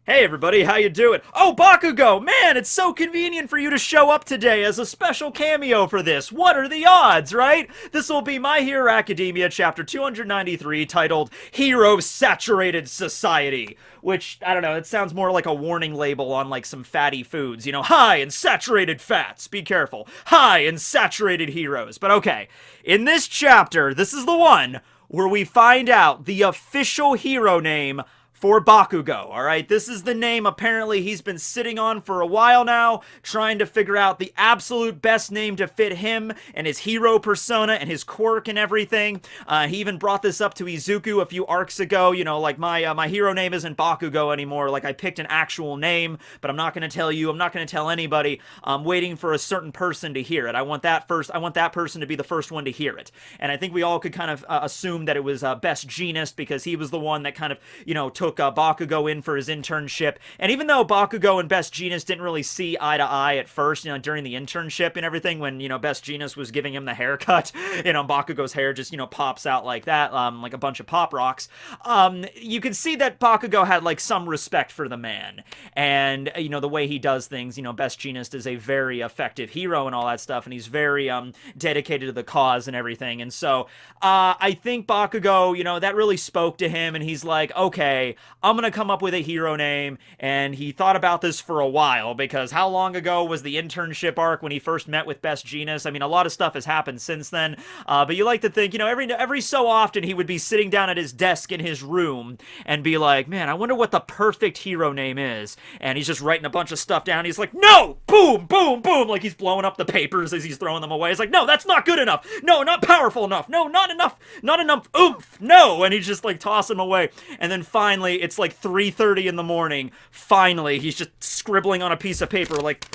Hey everybody, how you doing? Oh, Bakugo! Man, it's so convenient for you to show up today as a special cameo for this. What are the odds, right? This will be My Hero Academia chapter 293 titled Hero Saturated Society. Which, I don't know, it sounds more like a warning label on like some fatty foods. You know, high in saturated fats. Be careful. High in saturated heroes. But okay, in this chapter, this is the one where we find out the official hero name for Bakugo, alright? This is the name apparently he's been sitting on for a while now, trying to figure out the absolute best name to fit him and his hero persona and his quirk and everything. He even brought this up to Izuku a few arcs ago, you know, like my hero name isn't Bakugo anymore, like I picked an actual name, but I'm not going to tell you, I'm not going to tell anybody. I'm waiting for a certain person to hear it. I want that person to be the first one to hear it. And I think we all could kind of assume that it was Best Jeanist because he was the one that kind of, you know, took Bakugo in for his internship. And even though Bakugo and Best Jeanist didn't really see eye to eye at first, you know, during the internship and everything, when, you know, Best Jeanist was giving him the haircut, you know, Bakugo's hair just, you know, pops out like that, like a bunch of pop rocks, you can see that Bakugo had, like, some respect for the man. And, you know, the way he does things, you know, Best Jeanist is a very effective hero and all that stuff, and he's very, dedicated to the cause and everything. And so, I think Bakugo, you know, that really spoke to him, and he's like, okay, I'm gonna come up with a hero name. And he thought about this for a while, because how long ago was the internship arc when he first met with Best Jeanist? I mean, a lot of stuff has happened since then, but you like to think, you know, every so often he would be sitting down at his desk in his room and be like, man, I wonder what the perfect hero name is. And he's just writing a bunch of stuff down. He's like, no, boom, boom, boom, like he's blowing up the papers as he's throwing them away. He's like, no, that's not good enough. No, not powerful enough. No, not enough oomph. No. And he's just like tossing them away. And then finally, it's like 3:30 in the morning. Finally, he's just scribbling on a piece of paper like,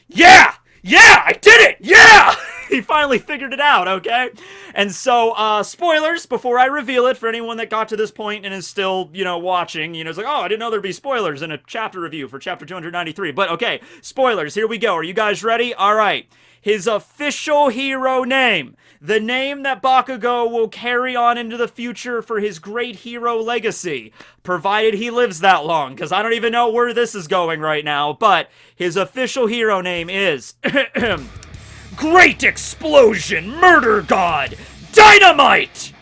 yeah, I did it, yeah! He finally figured it out, okay? And so, spoilers, before I reveal it, for anyone that got to this point and is still, you know, watching, you know, it's like, oh, I didn't know there'd be spoilers in a chapter review for chapter 293. But, okay, spoilers, here we go. Are you guys ready? All right. His official hero name, the name that Bakugo will carry on into the future for his great hero legacy, provided he lives that long, because I don't even know where this is going right now, but his official hero name is Great Explosion Murder God Dynamite!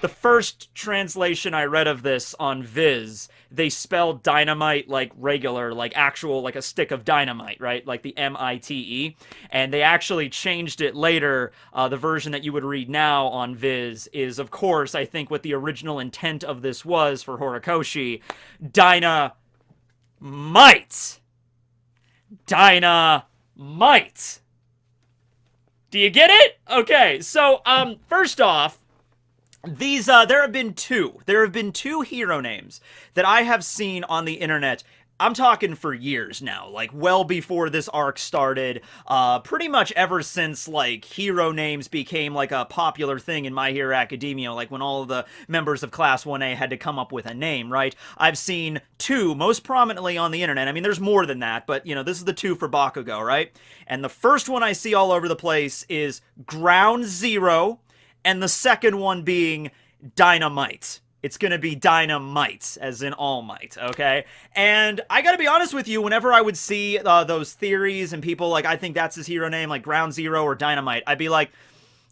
The first translation I read of this on Viz, they spelled dynamite like regular, like actual, like a stick of dynamite, right? Like the M-I-T-E. And they actually changed it later. The version that you would read now on Viz is, of course, I think what the original intent of this was for Horikoshi, Dynamite. Dynamite. Do you get it? Okay, so, first off, these, there have been two hero names that I have seen on the internet. I'm talking for years now, like well before this arc started, pretty much ever since, like, hero names became, like, a popular thing in My Hero Academia, like when all of the members of Class 1A had to come up with a name, right? I've seen two, most prominently on the internet. I mean, there's more than that, but, you know, this is the two for Bakugo, right? And the first one I see all over the place is Ground Zero, and the second one being Dynamite. It's gonna be Dynamite, as in All Might, okay? And I gotta be honest with you, whenever I would see those theories and people like, I think that's his hero name, like Ground Zero or Dynamite, I'd be like,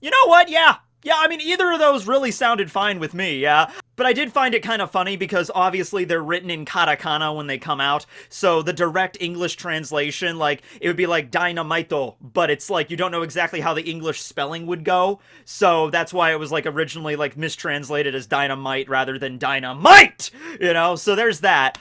you know what, yeah, I mean, either of those really sounded fine with me, yeah? But I did find it kind of funny because obviously they're written in katakana when they come out, so the direct English translation, like, it would be like Dynamito, but it's like you don't know exactly how the English spelling would go, so that's why it was like originally like mistranslated as Dynamite rather than Dynamite, you know, so there's that.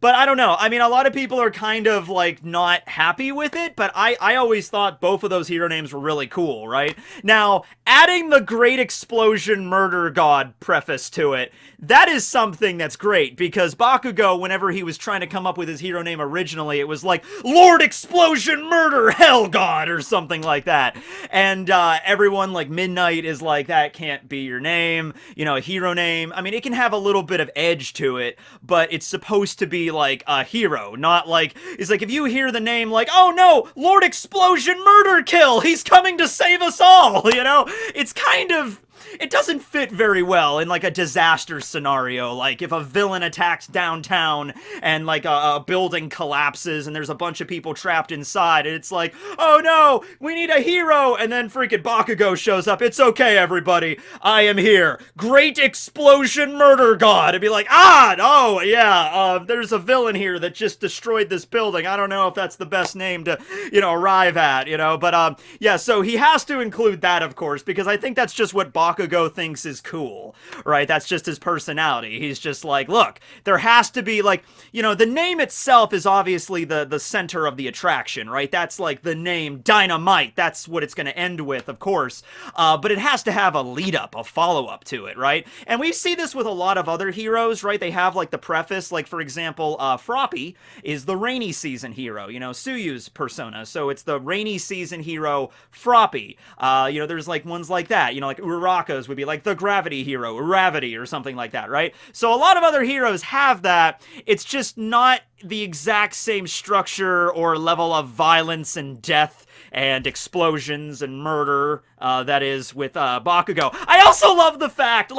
But I don't know, I mean, a lot of people are kind of like not happy with it, but I always thought both of those hero names were really cool, right? Now, adding the Great Explosion Murder God preface to it, that is something that's great, because Bakugo, whenever he was trying to come up with his hero name originally, it was like, Lord Explosion Murder Hell God, or something like that. And everyone, like, Midnight is like, that can't be your name, you know, a hero name. I mean, it can have a little bit of edge to it, but it's supposed to be, like, a hero, not like, it's like, if you hear the name, like, oh no, Lord Explosion Murder Kill, he's coming to save us all, you know? It's kind of it doesn't fit very well in like a disaster scenario. Like if a villain attacks downtown and like a building collapses and there's a bunch of people trapped inside, and it's like, oh no, we need a hero, and then freaking Bakugo shows up. It's okay, everybody, I am here, great explosion murder god. It'd be like, oh yeah, there's a villain here that just destroyed this building. I don't know if that's the best name to, arrive at, but yeah, so he has to include that, of course, because I think that's just what Bakugo thinks is cool, right? That's just his personality. He's just like, look, there has to be, like, the name itself is obviously the center of the attraction, right? That's like the name Dynamite. That's what it's going to end with, of course, but it has to have a lead-up, a follow-up to it, right? And we see this with a lot of other heroes, right? They have, like, the preface, like, for example, Froppy is the rainy season hero, Suyu's persona, so it's the rainy season hero, Froppy. There's, like, ones like that, like Uraraka's would be, like, the gravity hero, Uravity, or something like that, right? So a lot of other heroes have that. It's just not the exact same structure or level of violence and death and explosions and murder that is with Bakugo. I also love the fact,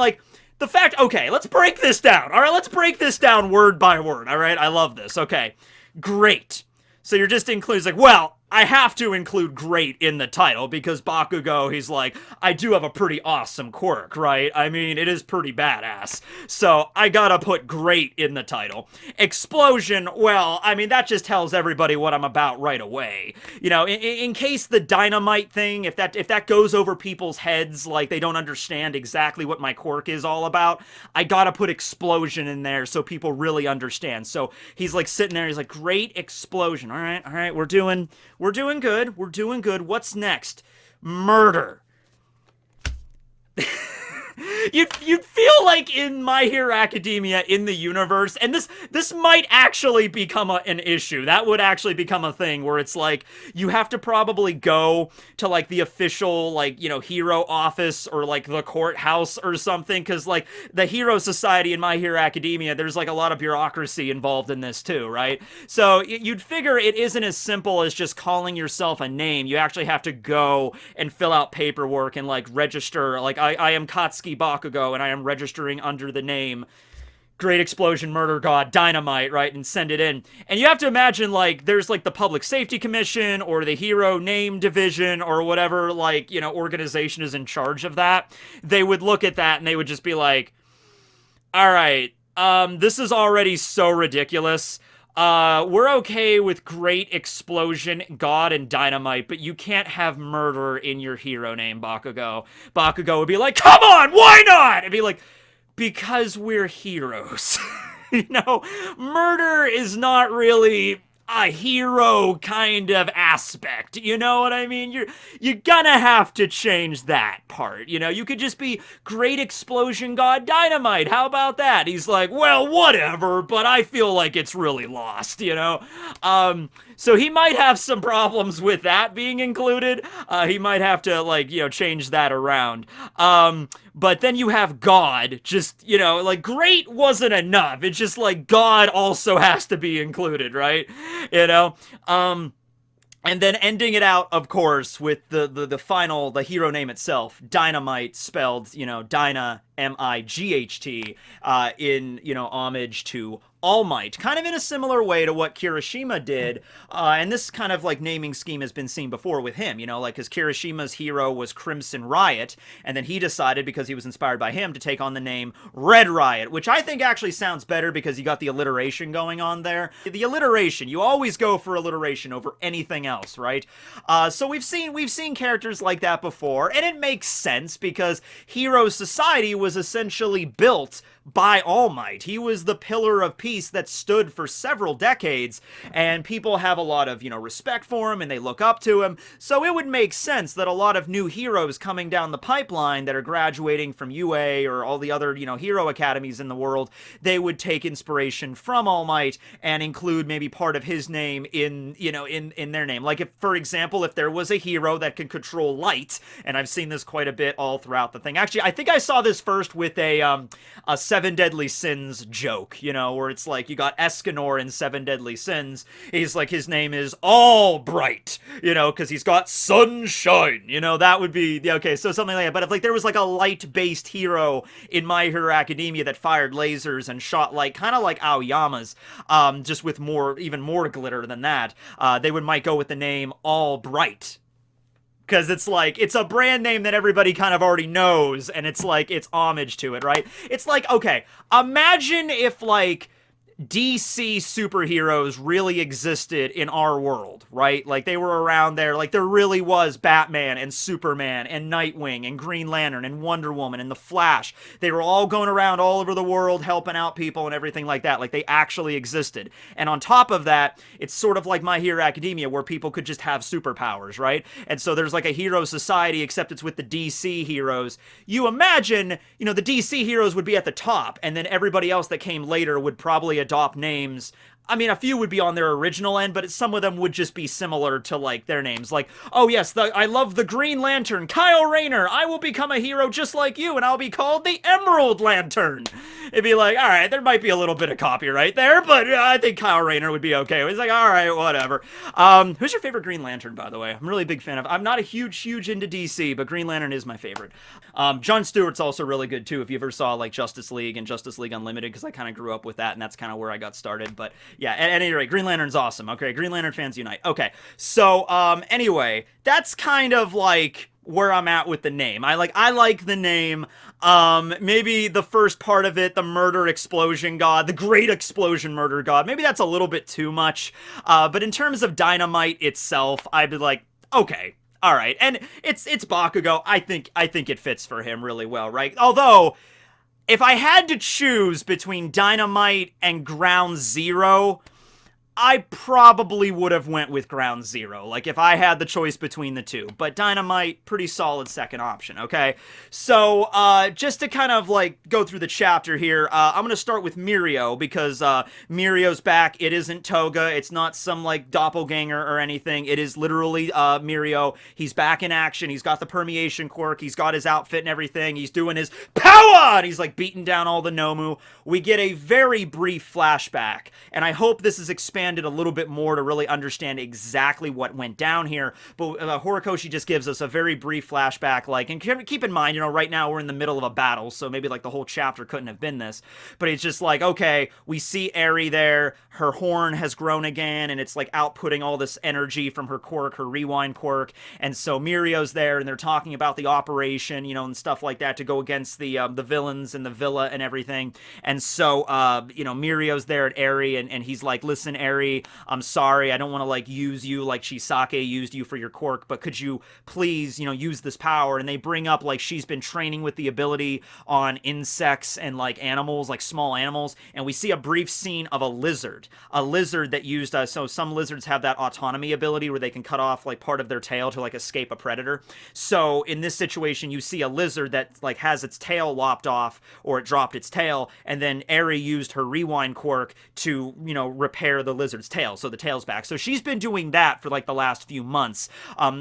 okay, let's break this down. All right, let's break this down word by word. All right, I love this. Okay, great. So you're just including, like, well, I have to include great in the title because Bakugo, he's like, I do have a pretty awesome quirk, right? I mean, it is pretty badass. So I gotta put great in the title. Explosion, well, I mean, that just tells everybody what I'm about right away. In case the dynamite thing, if that goes over people's heads, like they don't understand exactly what my quirk is all about, I gotta put explosion in there so people really understand. So he's like sitting there, he's like, great explosion. All right, we're doing good. What's next? Murder. You'd feel like in My Hero Academia, in the universe, and this might actually become an issue. That would actually become a thing where it's like, you have to probably go to like the official, like, hero office or like the courthouse or something, because like the Hero Society in My Hero Academia, there's like a lot of bureaucracy involved in this too, right? So you'd figure it isn't as simple as just calling yourself a name. You actually have to go and fill out paperwork and like register, like, I am Katsuki Bakugo, and I am registering under the name Great Explosion Murder God Dynamite, right, and send it in. And you have to imagine, like, there's, like, the Public Safety Commission or the Hero Name Division or whatever, like, organization is in charge of that. They would look at that and they would just be like, all right, this is already so ridiculous. We're okay with Great Explosion, God, and Dynamite, but you can't have murder in your hero name, Bakugo. Bakugo would be like, come on, why not? It'd be like, because we're heroes. Murder is not really a hero kind of aspect, you know what I mean? You're gonna have to change that part, you could just be Great Explosion God Dynamite, how about that? He's like, well, whatever, but I feel like it's really lost, so he might have some problems with that being included. He might have to, like, change that around. But then you have God, just, like, great wasn't enough. It's just like God also has to be included, right? And then ending it out, of course, with the final, the hero name itself, Dynamite, spelled, Dyna, M-I-G-H-T, in, homage to All Might, kind of in a similar way to what Kirishima did, and this kind of, like, naming scheme has been seen before with him, like, because Kirishima's hero was Crimson Riot, and then he decided, because he was inspired by him, to take on the name Red Riot, which I think actually sounds better because you got the alliteration going on there. The alliteration, you always go for alliteration over anything else, right? So we've seen characters like that before, and it makes sense because Hero Society was essentially built by All Might. He was the pillar of peace that stood for several decades, and people have a lot of, respect for him, and they look up to him, so it would make sense that a lot of new heroes coming down the pipeline that are graduating from UA or all the other, hero academies in the world, they would take inspiration from All Might and include maybe part of his name in, in their name. Like, if, for example, if there was a hero that could control light, and I've seen this quite a bit all throughout the thing. Actually, I think I saw this first with a Seven Deadly Sins joke, you know, where it's like you got Escanor in Seven Deadly Sins. He's like, his name is All Bright, you know, because he's got sunshine, you know, that would be, okay, so something like that. But if like there was like a light-based hero in My Hero Academia that fired lasers and shot like, kind of like Aoyama's, just with even more glitter than that, they might go with the name All Bright. Because it's like, it's a brand name that everybody kind of already knows, and it's like, it's homage to it, right? It's like, okay, imagine if, like, DC superheroes really existed in our world, right? Like, they were around there. Like, there really was Batman and Superman and Nightwing and Green Lantern and Wonder Woman and The Flash. They were all going around all over the world helping out people and everything like that. Like, they actually existed. And on top of that, it's sort of like My Hero Academia, where people could just have superpowers, right? And so there's like a hero society, except it's with the DC heroes. You imagine, you know, the DC heroes would be at the top, and then everybody else that came later would probably adopt names. I mean, a few would be on their original end, but some of them would just be similar to, like, their names. Like, oh yes, I love the Green Lantern, Kyle Rayner. I will become a hero just like you, and I'll be called the Emerald Lantern. It'd be like, all right, there might be a little bit of copyright there, but I think Kyle Rayner would be okay. He's like, all right, whatever. Who's your favorite Green Lantern, by the way? I'm really a big fan of. I'm not a huge into DC, but Green Lantern is my favorite. Jon Stewart's also really good, too, if you ever saw, like, Justice League and Justice League Unlimited, because I kind of grew up with that, and that's kind of where I got started. But yeah, at any rate, Green Lantern's awesome. Okay, Green Lantern fans unite. Okay, so anyway, that's kind of like where I'm at with the name. I like the name. Maybe the first part of it, the murder explosion god, the great explosion murder god, maybe that's a little bit too much. But in terms of Dynamite itself, I'd be like, okay, all right. And it's Bakugo. I think it fits for him really well, right? Although, if I had to choose between Dynamite and Ground Zero, I probably would have went with Ground Zero, like, if I had the choice between the two. But Dynamite, pretty solid second option, okay? So, just to kind of, like, go through the chapter here, I'm gonna start with Mirio, because, Mirio's back. It isn't Toga. It's not some, like, doppelganger or anything. It is literally, Mirio. He's back in action. He's got the permeation quirk. He's got his outfit and everything. He's doing his power! And he's, like, beating down all the Nomu. We get a very brief flashback, and I hope this is expanded a little bit more to really understand exactly what went down here, but Horikoshi just gives us a very brief flashback, like, and keep in mind, you know, right now we're in the middle of a battle, so maybe, like, the whole chapter couldn't have been this, but it's just like, okay, we see Eri there, her horn has grown again, and it's, like, outputting all this energy from her quirk, her rewind quirk, and so Mirio's there, and they're talking about the operation, you know, and stuff like that to go against the villains and the villa and everything, and so, you know, Mirio's there at Eri, and he's like, listen, Eri, I'm sorry, I don't want to, like, use you like Chisake used you for your quirk, but could you please, you know, use this power? And they bring up, like, she's been training with the ability on insects and, like, animals, like small animals, and we see a brief scene of a lizard that used, so some lizards have that autonomy ability where they can cut off, like, part of their tail to, like, escape a predator. So in this situation, you see a lizard that, like, has its tail lopped off, or it dropped its tail, and then Eri used her rewind quirk to, you know, repair the lizard's tail, so the tail's back. So she's been doing that for, like, the last few months,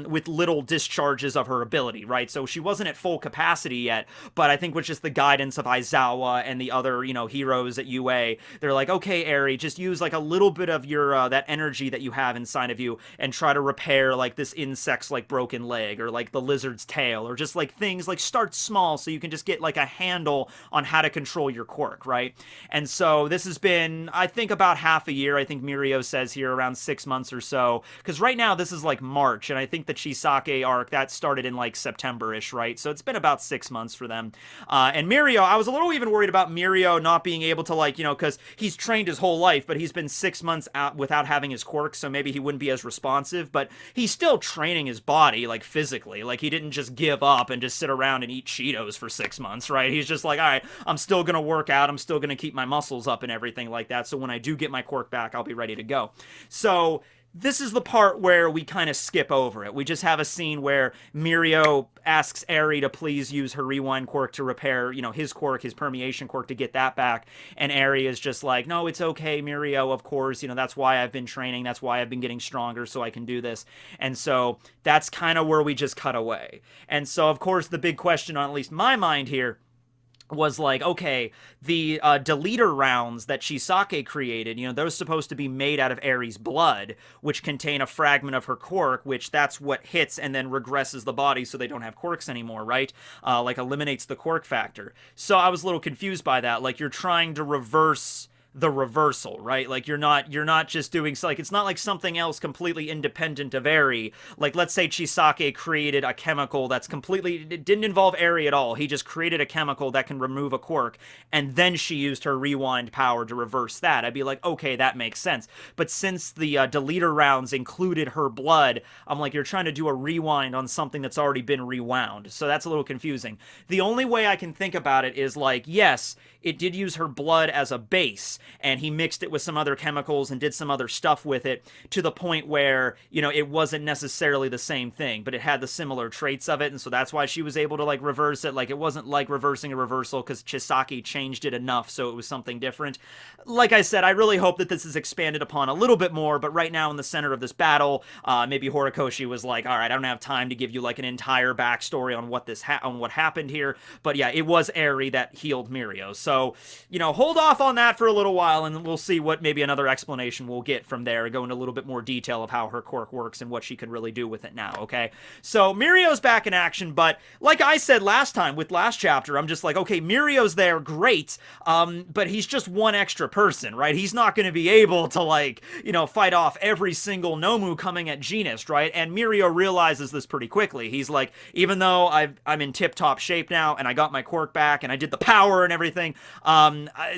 with little discharges of her ability, right? So she wasn't at full capacity yet, but I think with just the guidance of Aizawa and the other, you know, heroes at UA, they're like, okay, Eri, just use, like, a little bit of your, that energy that you have inside of you and try to repair, like, this insect's, like, broken leg, or, like, the lizard's tail, or just, like, things, like, start small so you can just get, like, a handle on how to control your quirk, right? And so this has been, I think, about half a year. I think Mirio says here around 6 months or so, because right now this is like March, and I think the Chisake arc that started in like September-ish, right? So it's been about 6 months for them. And Mirio, I was a little even worried about Mirio not being able to, like, you know, because he's trained his whole life, but he's been 6 months out without having his quirk, so maybe he wouldn't be as responsive, but he's still training his body, like, physically. Like, he didn't just give up and just sit around and eat Cheetos for 6 months, right? He's just like, all right, I'm still gonna work out, I'm still gonna keep my muscles up and everything like that, so when I do get my quirk back, I'll be ready to go. So this is the part where we kind of skip over it. We just have a scene where Mirio asks Eri to please use her rewind quirk to repair, you know, his quirk, his permeation quirk, to get that back. And Eri is just like, no, it's okay, Mirio, of course, you know, that's why I've been training, that's why I've been getting stronger, so I can do this. And so that's kind of where we just cut away. And so, of course, the big question on at least my mind here was like, okay, the deleter rounds that Chisake created, those supposed to be made out of Eri's blood, which contain a fragment of her quirk, which that's what hits and then regresses the body so they don't have quirks anymore, right? Like eliminates the quirk factor. So I was a little confused by that. Like you're trying to reverse the reversal, right? Like you're not just doing, like, it's not like something else completely independent of Eri. Like, let's say Chisake created a chemical that's completely, it didn't involve Eri at all. He just created a chemical that can remove a quirk, and then she used her rewind power to reverse that. I'd be like, okay, that makes sense. But since the deleter rounds included her blood, I'm like, you're trying to do a rewind on something that's already been rewound. So that's a little confusing. The only way I can think about it is like, yes, it did use her blood as a base, and he mixed it with some other chemicals and did some other stuff with it to the point where, it wasn't necessarily the same thing, but it had the similar traits of it, and so that's why she was able to, like, reverse it. Like, it wasn't like reversing a reversal because Chisake changed it enough so it was something different. Like I said, I really hope that this is expanded upon a little bit more, but right now in the center of this battle, maybe Horikoshi was like, all right, I don't have time to give you, like, an entire backstory on what happened here, but yeah, it was Eri that healed Mirio, so, hold off on that for a little while, and we'll see what maybe another explanation we'll get from there, go into a little bit more detail of how her quirk works and what she can really do with it now, okay? So, Mirio's back in action, but like I said last time, with last chapter, I'm just like, okay, Mirio's there, great, but he's just one extra person, right? He's not going to be able to, like, fight off every single Nomu coming at Genist, right? And Mirio realizes this pretty quickly. He's like, even though I'm in tip-top shape now, and I got my quirk back, and I did the power and everything,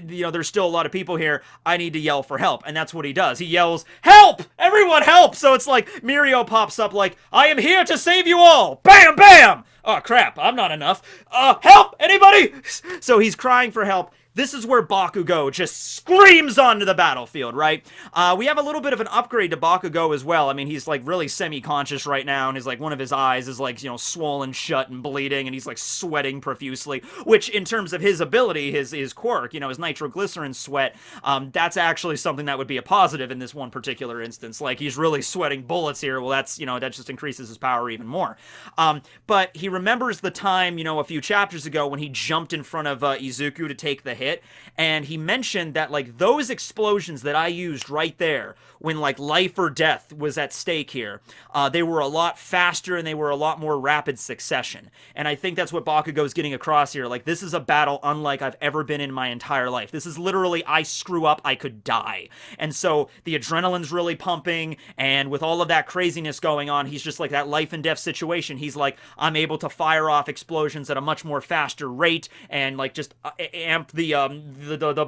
there's still a lot of people here. I need to yell for help, and that's what he does. He yells, "Help! Everyone help!" So it's like Mirio pops up like, "I am here to save you all!" Bam, bam! Oh crap, I'm not enough. Help! Anybody? So he's crying for help. This is where Bakugou just screams onto the battlefield, right? We have a little bit of an upgrade to Bakugou as well. I mean, he's, like, really semi-conscious right now, and he's, like, one of his eyes is, like, swollen shut and bleeding, and he's, like, sweating profusely, which, in terms of his ability, his quirk, his nitroglycerin sweat, that's actually something that would be a positive in this one particular instance. Like, he's really sweating bullets here. Well, that's, that just increases his power even more. But he remembers the time, a few chapters ago when he jumped in front of Izuku to take the hit, and he mentioned that, like, those explosions that I used right there when, like, life or death was at stake here, they were a lot faster and they were a lot more rapid succession. And I think that's what Bakugou's getting across here. Like, this is a battle unlike I've ever been in my entire life. This is literally, I screw up, I could die. And so the adrenaline's really pumping, and with all of that craziness going on, he's just like that life and death situation. He's like, I'm able to fire off explosions at a much more faster rate and, like, just amp the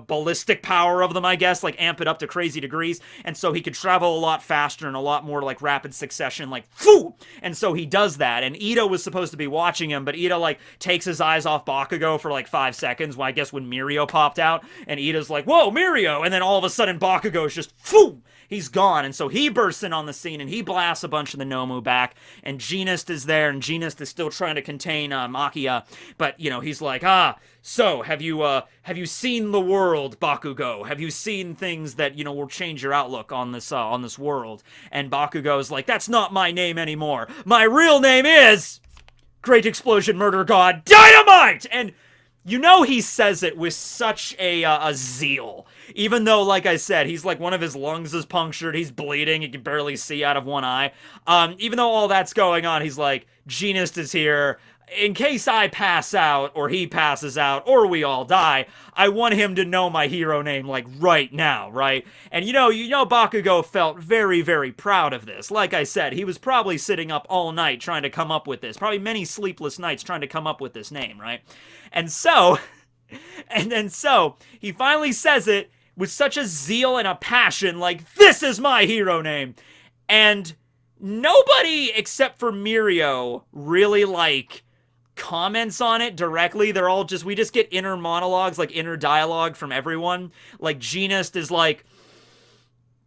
ballistic power of them, I guess, like, amp it up to crazy degrees, and so he could travel a lot faster and a lot more, like, rapid succession, like, phoo! And so he does that, and Ito was supposed to be watching him, but Ito, like, takes his eyes off Bakugou for, like, 5 seconds, well, I guess when Mirio popped out, and Ito's like, whoa, Mirio! And then all of a sudden, Bakugou's just, phoo! He's gone, and so he bursts in on the scene, and he blasts a bunch of the Nomu back, and Genist is there, and Genist is still trying to contain Machia, but, he's like, so, have you seen the world, Bakugou? Have you seen things that, will change your outlook on this world? And Bakugou's like, that's not my name anymore. My real name is Great Explosion Murder God Dynamite! And he says it with such a zeal. Even though, like I said, he's like, one of his lungs is punctured, he's bleeding, he can barely see out of one eye. Even though all that's going on, he's like, Genist is here. In case I pass out, or he passes out, or we all die, I want him to know my hero name, like, right now, right? And Bakugou felt very, very proud of this. Like I said, he was probably sitting up all night trying to come up with this. Probably many sleepless nights trying to come up with this name, right? And so, he finally says it with such a zeal and a passion, like, this is my hero name. And nobody except for Mirio really, like, comments on it directly. They're all just, we just get inner monologues, like inner dialogue from everyone. Like, Genist is like,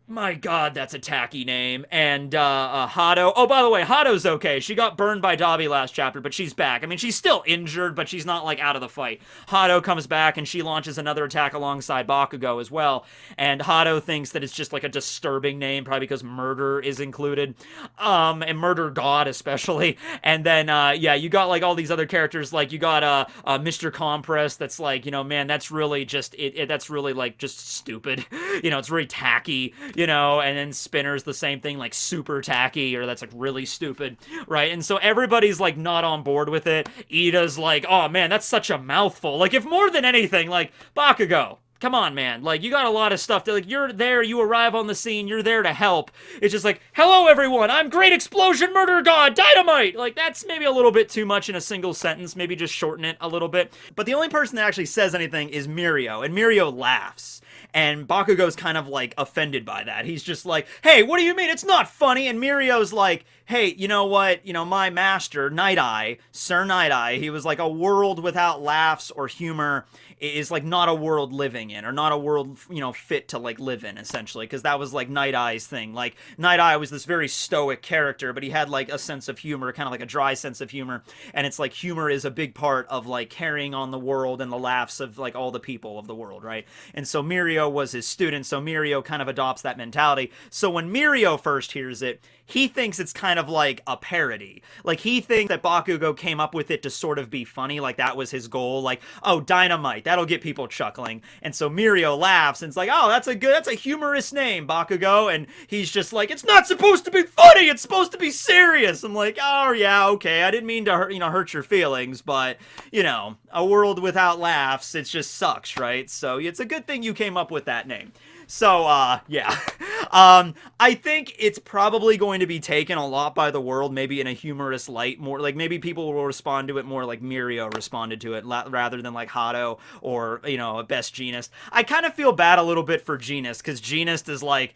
My god, that's a tacky name. And, Hado. Oh, by the way, Hado's okay. She got burned by Dabi last chapter, but she's back. I mean, she's still injured, but she's not, like, out of the fight. Hado comes back, and she launches another attack alongside Bakugo as well. And Hado thinks that it's just, like, a disturbing name, probably because murder is included. And murder god, especially. And then, yeah, you got, like, all these other characters. Like, you got, Mr. Compress that's, like, you know, man, that's really just, that's really, like, just stupid. You know, it's very tacky. You know, and then Spinner's the same thing, like super tacky, or that's like really stupid, right? And so everybody's like not on board with it. Ida's like, oh man, that's such a mouthful. Like, if more than anything, like, Bakugo, come on, man. Like, you got a lot of stuff that, like, you're there, you arrive on the scene, you're there to help. It's just like, hello, everyone, I'm Great Explosion Murder God Dynamite! Like, that's maybe a little bit too much in a single sentence. Maybe just shorten it a little bit. But the only person that actually says anything is Mirio, and Mirio laughs. And Bakugo's kind of, like, offended by that. He's just like, hey, what do you mean? It's not funny. And Mirio's like, hey, you know what? You know, my master, Night Eye, Sir Night Eye, he was like, a world without laughs or humor is, like, not a world living in, or not a world, you know, fit to, like, live in, essentially. Because that was, like, Night Eye's thing. Like, Night Eye was this very stoic character, but he had, like, a sense of humor, kind of like a dry sense of humor. And it's like, humor is a big part of, like, carrying on the world and the laughs of, like, all the people of the world, right? And so Mirio was his student, so Mirio kind of adopts that mentality. So when Mirio first hears it, he thinks it's kind of like a parody. Like, he thinks that Bakugo came up with it to sort of be funny, like that was his goal, like, oh, dynamite, that'll get people chuckling. And so Mirio laughs and it's like, oh, that's a humorous name, Bakugo. And he's just like, it's not supposed to be funny, it's supposed to be serious. I'm like, oh yeah, okay, I didn't mean to hurt your feelings, but, you know, a world without laughs, it just sucks, right? So it's a good thing you came up with that name. So, yeah. I think it's probably going to be taken a lot by the world, maybe in a humorous light, more like maybe people will respond to it more like Mirio responded to it, rather than like Hado or, you know, Best Jeanist. I kind of feel bad a little bit for Jeanist, because Jeanist is like,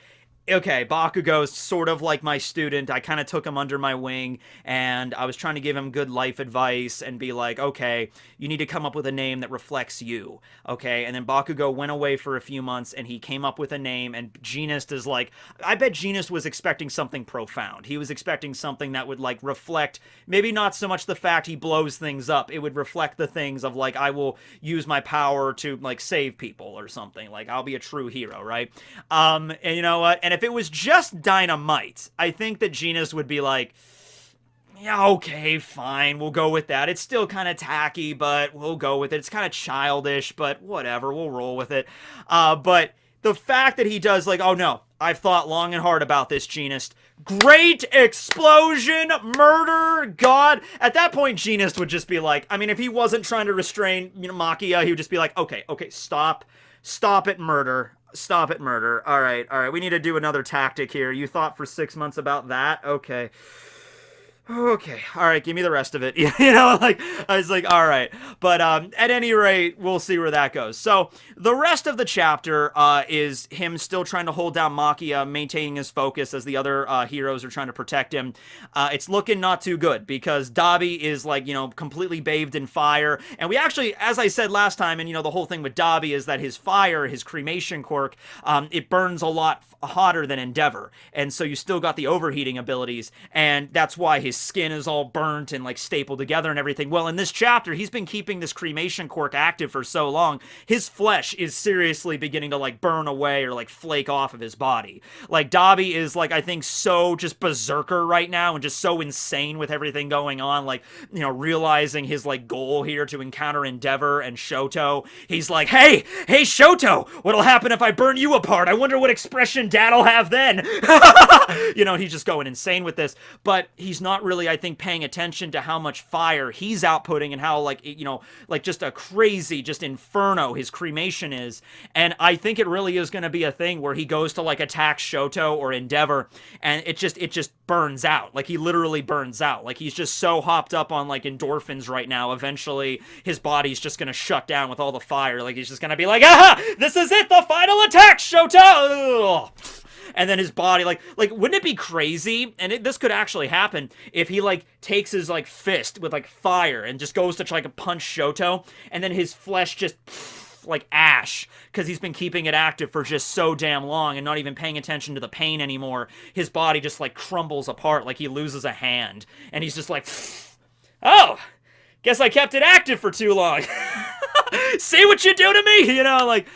okay, Bakugo's sort of like my student. I kind of took him under my wing, and I was trying to give him good life advice and be like, okay, you need to come up with a name that reflects you, okay? And then Bakugo went away for a few months, and he came up with a name, and Jeanist is like, I bet Jeanist was expecting something profound. He was expecting something that would, like, reflect, maybe not so much the fact he blows things up, it would reflect the things of, like, I will use my power to, like, save people or something. Like, I'll be a true hero, right? And you know what? And if it was just dynamite, I think that Jeanist would be like, yeah, okay, fine, we'll go with that. It's still kind of tacky, but we'll go with it. It's kind of childish, but whatever, we'll roll with it. But the fact that he does, like, oh no, I've thought long and hard about this, Jeanist. Great Explosion Murder God. At that point, Jeanist would just be like, I mean, if he wasn't trying to restrain, you know, Machia, he would just be like, okay, stop it, murder. Stop it, murder. All right. We need to do another tactic here. You thought for 6 months about that? Okay. Okay, all right, give me the rest of it. You know, like, I was like, all right. But at any rate, we'll see where that goes. So the rest of the chapter is him still trying to hold down Machia, maintaining his focus as the other heroes are trying to protect him. It's looking not too good, because Dabi is, like, you know, completely bathed in fire. And we actually, as I said last time, and, you know, the whole thing with Dabi is that his fire, his cremation quirk, it burns a lot hotter than Endeavor. And so you still got the overheating abilities, and that's why his skin is all burnt and, like, stapled together and everything. Well, in this chapter, he's been keeping this cremation quirk active for so long, his flesh is seriously beginning to, like, burn away or, like, flake off of his body. Like, Dabi is, like, I think so just berserker right now and just so insane with everything going on, like, you know, realizing his, like, goal here to encounter Endeavor and Shoto. He's like, hey Shoto, what'll happen if I burn you apart? I wonder what expression Dad'll have then. You know, he's just going insane with this, but he's not really, I think, paying attention to how much fire he's outputting and how, like, you know, like, just a crazy, just inferno his cremation is. And I think it really is going to be a thing where he goes to, like, attack Shoto or Endeavor, and it just burns out. Like, he literally burns out. Like, he's just so hopped up on, like, endorphins right now. Eventually, his body's just going to shut down with all the fire. Like, he's just going to be like, aha, this is it, the final attack, Shoto! Ugh. And then his body, like, wouldn't it be crazy? And this could actually happen if he, like, takes his, like, fist with, like, fire and just goes to try to punch Shoto, and then his flesh just like ash because he's been keeping it active for just so damn long and not even paying attention to the pain anymore. His body just like crumbles apart, like he loses a hand, and he's just like, oh, guess I kept it active for too long. See what you do to me? You know, like,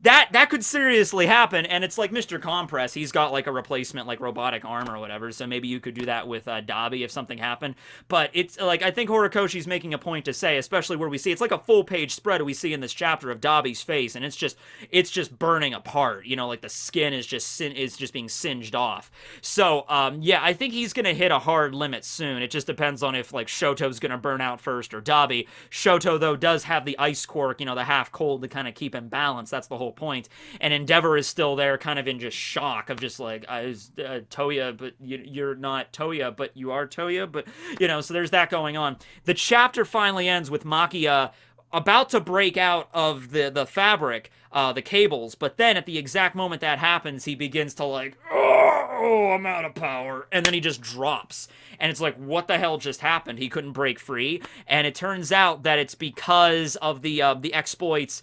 that could seriously happen, and it's like Mr. Compress. He's got like a replacement, like robotic arm or whatever, so maybe you could do that with Dabi if something happened. But it's like, I think Horikoshi's making a point to say, especially where we see, it's like a full-page spread we see in this chapter of Dabi's face, and it's just burning apart. You know, like the skin is just being singed off. So, yeah, I think he's gonna hit a hard limit soon. It just depends on if like Shoto's gonna burn out first or Dabi. Shoto, though, does have the ice quirk, you know, the half cold to kind of keep him balanced. That's the whole point. And Endeavor is still there, kind of in just shock of just like, Toya, but you're not Toya, but you are Toya, but, you know, so there's that going on. The chapter finally ends with Machia about to break out of the fabric, the cables, but then at the exact moment that happens, he begins to like, oh, I'm out of power, and then he just drops. And it's like, what the hell just happened? He couldn't break free, and it turns out that it's because of the exploits.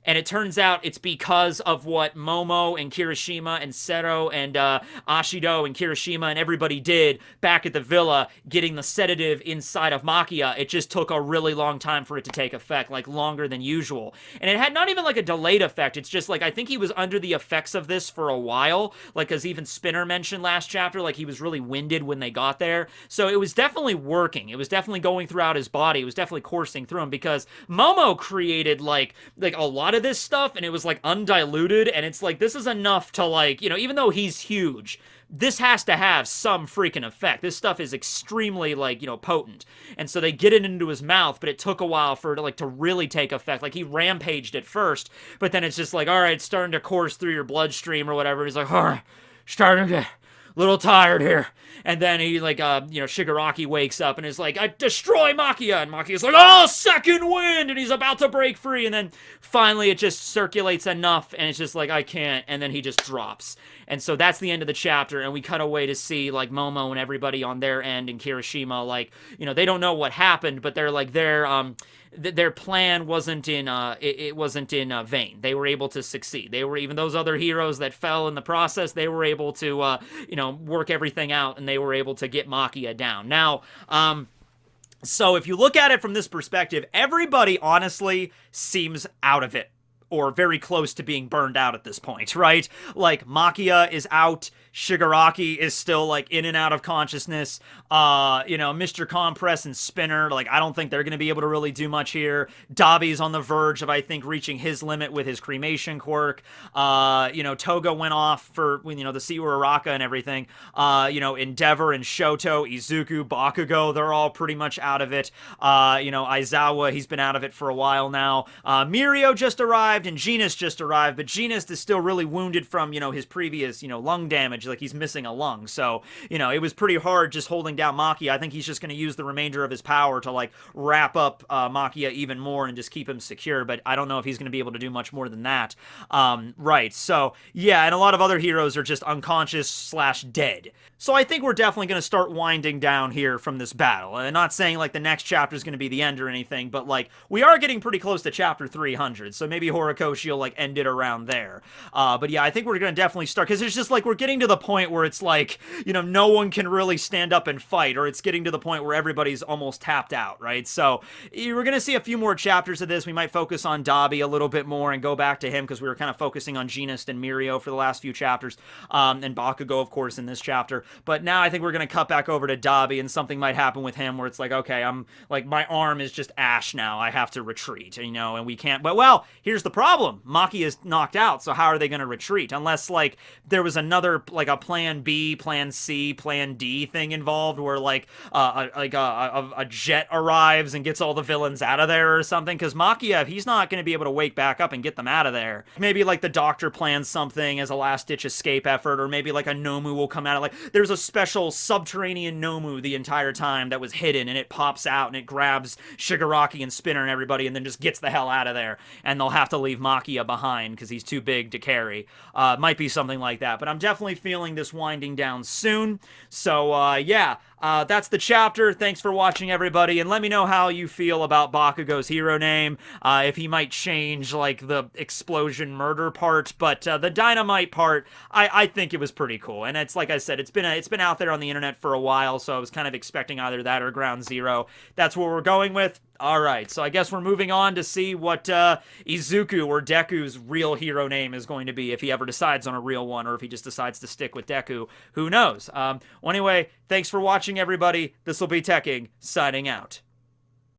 And it turns out it's because of what Momo and Kirishima and Sero and Ashido and Kirishima and everybody did back at the villa, getting the sedative inside of Machia. It just took a really long time for it to take effect, like longer than usual. And it had not even like a delayed effect. It's just like, I think he was under the effects of this for a while, like as even Spinner mentioned last chapter, like he was really winded when they got there. So it was definitely working. It was definitely going throughout his body. It was definitely coursing through him, because Momo created like a lot of this stuff, and it was like undiluted, and it's like, this is enough to like, you know, even though he's huge, this has to have some freaking effect. This stuff is extremely like, you know, potent. And so they get it into his mouth, but it took a while for it to really take effect. Like he rampaged at first, but then it's just like, all right, it's starting to course through your bloodstream or whatever. He's like, all right, starting to get a little tired here. And then he like, you know, Shigaraki wakes up and is like, I destroy Machia. And Machia's like, oh, second wind. And he's about to break free. And then finally it just circulates enough. And it's just like, I can't. And then he just drops. And so that's the end of the chapter. And we cut away to see like Momo and everybody on their end, and Kirishima, like, you know, they don't know what happened, but they're like, their plan wasn't in vain. They were able to succeed. They were, even those other heroes that fell in the process, they were able to you know, work everything out, and they were able to get Machia down. Now, so if you look at it from this perspective, everybody honestly seems out of it, or very close to being burned out at this point, right? Like, Machia is out, Shigaraki is still, like, in and out of consciousness, you know, Mr. Compress and Spinner, like, I don't think they're gonna be able to really do much here. Dabi's on the verge of, I think, reaching his limit with his cremation quirk. You know, Toga went off for, you know, the Siwa Araka and everything. You know, Endeavor and Shoto, Izuku, Bakugo, they're all pretty much out of it. You know, Aizawa, he's been out of it for a while now. Mirio just arrived, and Genis just arrived, but Genis is still really wounded from, you know, his previous, you know, lung damage. Like, he's missing a lung, so, you know, it was pretty hard just holding down Machia. I think he's just going to use the remainder of his power to, like, wrap up Machia even more and just keep him secure, but I don't know if he's going to be able to do much more than that. Right, so, yeah, and a lot of other heroes are just unconscious / dead. So I think we're definitely going to start winding down here from this battle. And not saying, like, the next chapter is going to be the end or anything, but, like, we are getting pretty close to chapter 300, so maybe Horikoshi will, like, end it around there. But yeah, I think we're going to definitely start, because it's just, like, we're getting to the point where it's, like, you know, no one can really stand up and fight, or it's getting to the point where everybody's almost tapped out, right? So we're going to see a few more chapters of this. We might focus on Dabi a little bit more and go back to him, because we were kind of focusing on Genis and Mirio for the last few chapters, and Bakugo, of course, in this chapter. But now I think we're going to cut back over to Dabi, and something might happen with him where it's like, okay, I'm, like, my arm is just ash now. I have to retreat, you know, and we can't. But, well, here's the problem. Maki is knocked out, so how are they going to retreat? Unless, like, there was another, like, a plan B, plan C, plan D thing involved where, like, a jet arrives and gets all the villains out of there or something, because Machia, he's not going to be able to wake back up and get them out of there. Maybe, like, the doctor plans something as a last-ditch escape effort, or maybe, like, a Nomu will come out of, like, there's a special subterranean Nomu the entire time that was hidden, and it pops out, and it grabs Shigaraki and Spinner and everybody, and then just gets the hell out of there, and they'll have to leave leave Machia behind because he's too big to carry. Might be something like that. But I'm definitely feeling this winding down soon. So, yeah. That's the chapter. Thanks for watching, everybody, and let me know how you feel about Bakugo's hero name, if he might change, like, the explosion murder part, but the dynamite part, I think it was pretty cool, and it's, like I said, it's been out there on the internet for a while, so I was kind of expecting either that or Ground Zero. That's what we're going with. Alright, so I guess we're moving on to see what Izuku or Deku's real hero name is going to be, if he ever decides on a real one, or if he just decides to stick with Deku. Who knows? Well, anyway, thanks for watching, everybody. This will be Tekking, signing out.